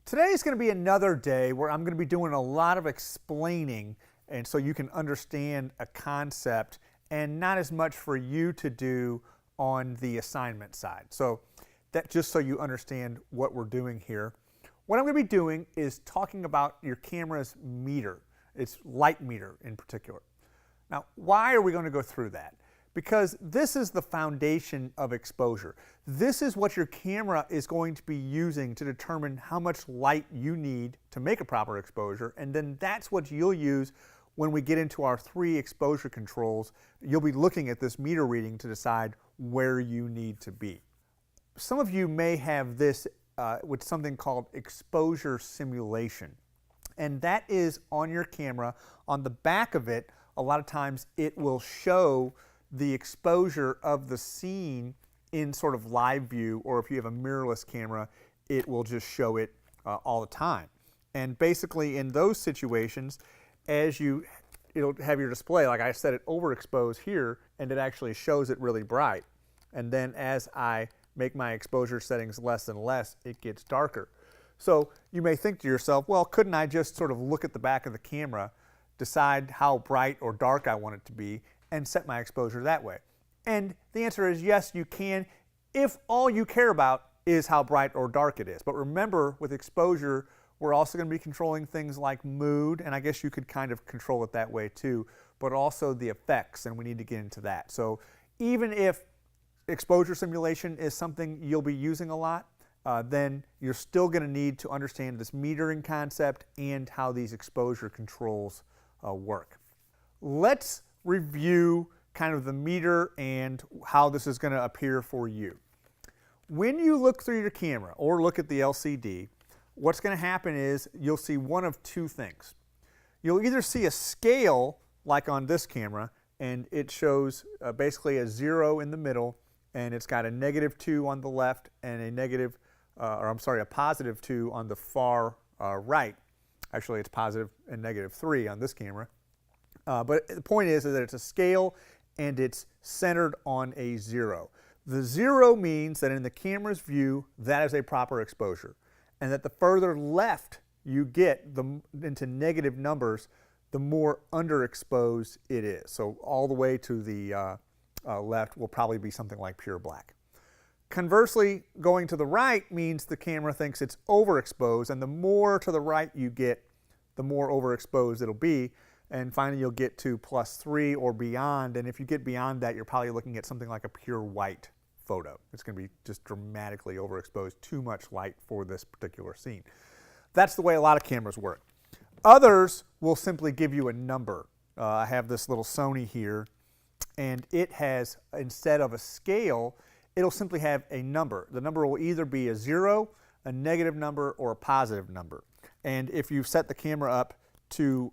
Today is going to be another day where I'm going to be doing a lot of explaining, and so you can understand a concept and not as much for you to do on the assignment side. So that just so you understand what we're doing here. What I'm going to be doing is talking about your camera's meter, its light meter in particular. Now, why are we going to go through that? Because this is the foundation of exposure. This is what your camera is going to be using to determine how much light you need to make a proper exposure, and then that's what you'll use when we get into our 3 exposure controls. You'll be looking at this meter reading to decide where you need to be. Some of you may have this with something called exposure simulation, and that is on your camera. On the back of it, a lot of times it will show the exposure of the scene in sort of live view, or if you have a mirrorless camera, it will just show it all the time. And basically in those situations, as it'll have your display, like I said, it overexposed here, and it actually shows it really bright. And then as I make my exposure settings less and less, it gets darker. So you may think to yourself, well, couldn't I just sort of look at the back of the camera, decide how bright or dark I want it to be, and set my exposure that way? And the answer is yes, you can, if all you care about is how bright or dark it is. But remember, with exposure, we're also going to be controlling things like mood, and I guess you could kind of control it that way too, but also the effects, and we need to get into that. So even if exposure simulation is something you'll be using a lot, then you're still going to need to understand this metering concept and how these exposure controls work. Let's review kind of the meter and how this is going to appear for you. When you look through your camera or look at the LCD, what's going to happen is you'll see one of 2 things. You'll either see a scale like on this camera, and it shows basically a 0 in the middle, and it's got a -2 on the left and a positive 2 on the far right. Actually, it's positive and -3 on this camera. But the point is that it's a scale and it's centered on a 0. The 0 means that in the camera's view, that is a proper exposure, and that the further left you get into negative numbers, the more underexposed it is. So all the way to the left will probably be something like pure black. Conversely, going to the right means the camera thinks it's overexposed, and the more to the right you get, the more overexposed it'll be. And finally, you'll get to +3 or beyond, and if you get beyond that, you're probably looking at something like a pure white photo. It's going to be just dramatically overexposed, too much light for this particular scene. That's the way a lot of cameras work. Others will simply give you a number. I have this little Sony here, and it has, instead of a scale, it'll simply have a number. The number will either be a 0, a negative number, or a positive number. And if you've set the camera up to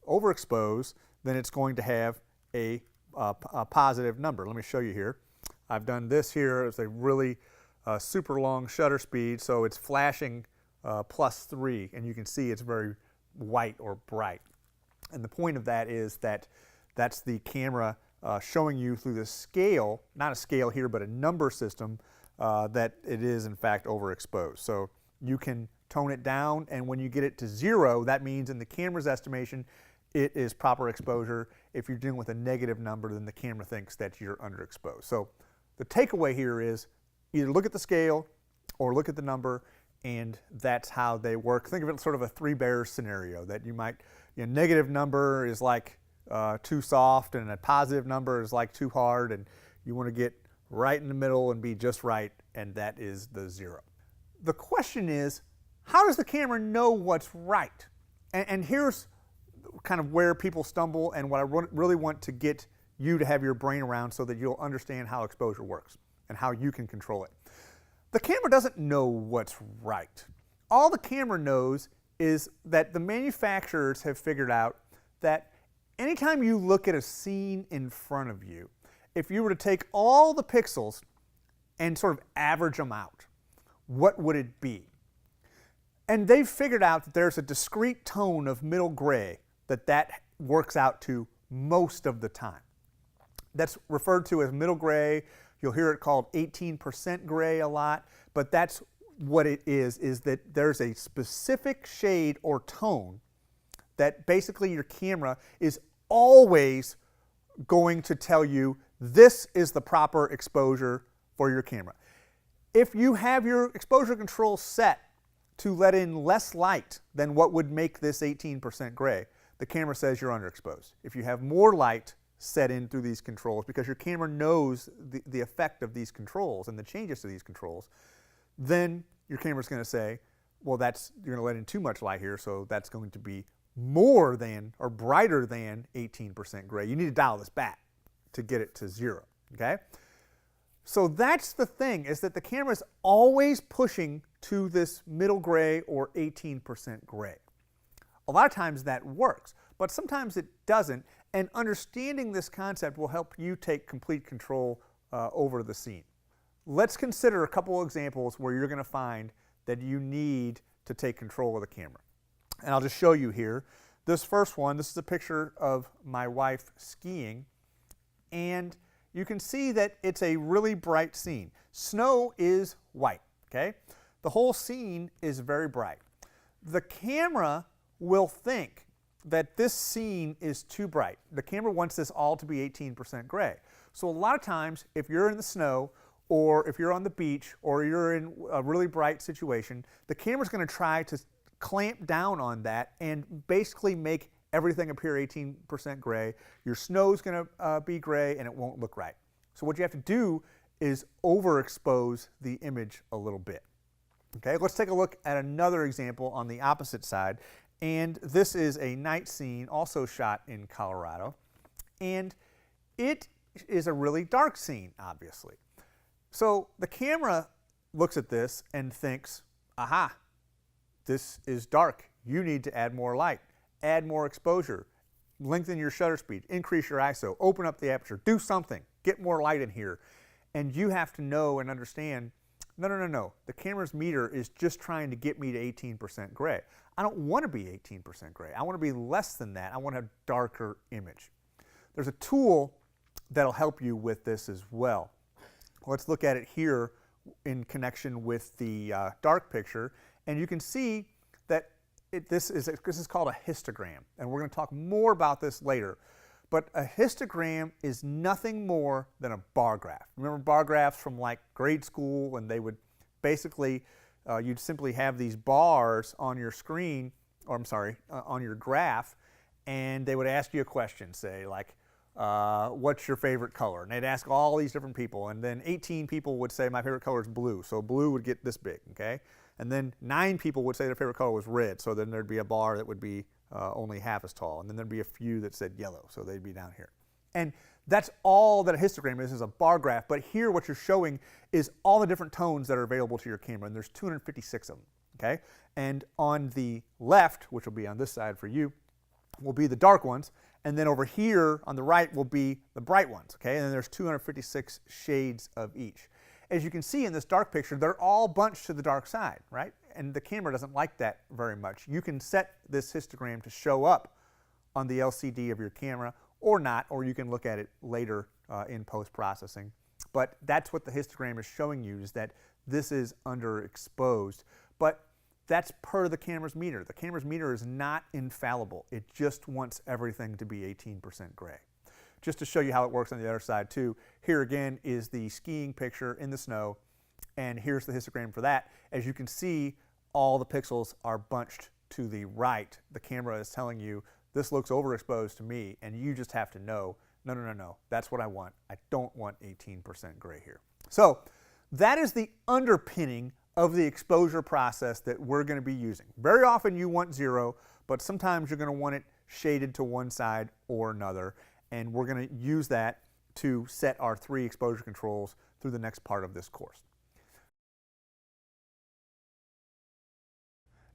overexpose, then it's going to have a positive number. Let me show you here. I've done this here. It's a really super long shutter speed, so it's flashing +3, and you can see it's very white or bright. And the point of that is that that's the camera showing you through the scale, not a scale here, but a number system, that it is in fact overexposed. So you can tone it down, and when you get it to 0, that means in the camera's estimation, it is proper exposure. If you're dealing with a negative number, then the camera thinks that you're underexposed. So the takeaway here is either look at the scale or look at the number, and that's how they work. Think of it sort of a 3 bears scenario, that you might, negative number is like too soft, and a positive number is like too hard, and you want to get right in the middle and be just right, and that is the 0. The question is, how does the camera know what's right? And here's kind of where people stumble, and what I really want to get you to have your brain around so that you'll understand how exposure works and how you can control it. The camera doesn't know what's right. All the camera knows is that the manufacturers have figured out that anytime you look at a scene in front of you, if you were to take all the pixels and sort of average them out, what would it be? And they've figured out that there's a discrete tone of middle gray that works out to most of the time. That's referred to as middle gray. You'll hear it called 18% gray a lot, but that's what it is that there's a specific shade or tone that basically your camera is always going to tell you this is the proper exposure for your camera. If you have your exposure control set to let in less light than what would make this 18% gray, the camera says you're underexposed. If you have more light set in through these controls, because your camera knows the effect of these controls and the changes to these controls, then your camera's going to say, well, you're going to let in too much light here, so that's going to be more than or brighter than 18% gray. You need to dial this back to get it to 0, okay? So that's the thing, is that the camera is always pushing to this middle gray or 18% gray. A lot of times that works, but sometimes it doesn't, and understanding this concept will help you take complete control over the scene. Let's consider a couple examples where you're going to find that you need to take control of the camera. And I'll just show you here. This first one, this is a picture of my wife skiing, and you can see that it's a really bright scene. Snow is white, okay? The whole scene is very bright. The camera will think that this scene is too bright. The camera wants this all to be 18% gray. So a lot of times, if you're in the snow, or if you're on the beach, or you're in a really bright situation, the camera's going to try to clamp down on that and basically make everything appear 18% gray. Your snow's going to be gray, and it won't look right. So what you have to do is overexpose the image a little bit. Okay, let's take a look at another example on the opposite side. And this is a night scene also shot in Colorado. And it is a really dark scene, obviously. So the camera looks at this and thinks, aha, this is dark. You need to add more light, add more exposure, lengthen your shutter speed, increase your ISO, open up the aperture, do something, get more light in here. And you have to know and understand, no. The camera's meter is just trying to get me to 18% gray. I don't want to be 18% gray. I want to be less than that. I want a darker image. There's a tool that'll help you with this as well. Let's look at it here in connection with the dark picture, and you can see that this is called a histogram, and we're going to talk more about this later. But a histogram is nothing more than a bar graph. Remember bar graphs from like grade school, and they would basically, you'd simply have these bars on your screen, or I'm sorry, on your graph, and they would ask you a question, say like, what's your favorite color? And they'd ask all these different people, and then 18 people would say my favorite color is blue, so blue would get this big, okay? And then 9 people would say their favorite color was red, so then there'd be a bar that would be only half as tall, and then there'd be a few that said yellow, so they'd be down here. And that's all that a histogram is a bar graph, but here what you're showing is all the different tones that are available to your camera, and there's 256 of them, okay? And on the left, which will be on this side for you, will be the dark ones, and then over here on the right will be the bright ones, okay? And then there's 256 shades of each. As you can see in this dark picture, they're all bunched to the dark side, right? And the camera doesn't like that very much. You can set this histogram to show up on the LCD of your camera or not, or you can look at it later in post-processing. But that's what the histogram is showing you, is that this is underexposed. But that's per the camera's meter. The camera's meter is not infallible. It just wants everything to be 18% gray. Just to show you how it works on the other side too, here again is the skiing picture in the snow, and here's the histogram for that. As you can see, all the pixels are bunched to the right. The camera is telling you, this looks overexposed to me, and you just have to know, no, that's what I want. I don't want 18% gray here. So that is the underpinning of the exposure process that we're going to be using. Very often you want 0, but sometimes you're going to want it shaded to one side or another, and we're going to use that to set our 3 exposure controls through the next part of this course.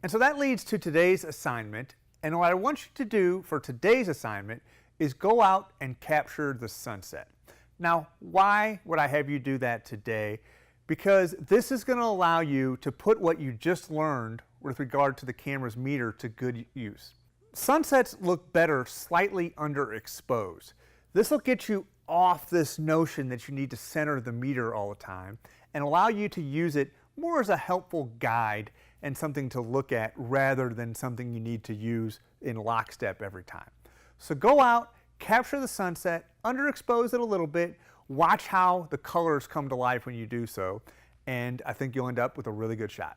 And so that leads to today's assignment, and what I want you to do for today's assignment is go out and capture the sunset. Now, why would I have you do that today? Because this is going to allow you to put what you just learned with regard to the camera's meter to good use. Sunsets look better slightly underexposed. This will get you off this notion that you need to center the meter all the time and allow you to use it more as a helpful guide and something to look at rather than something you need to use in lockstep every time. So go out, capture the sunset, underexpose it a little bit, watch how the colors come to life when you do so, and I think you'll end up with a really good shot.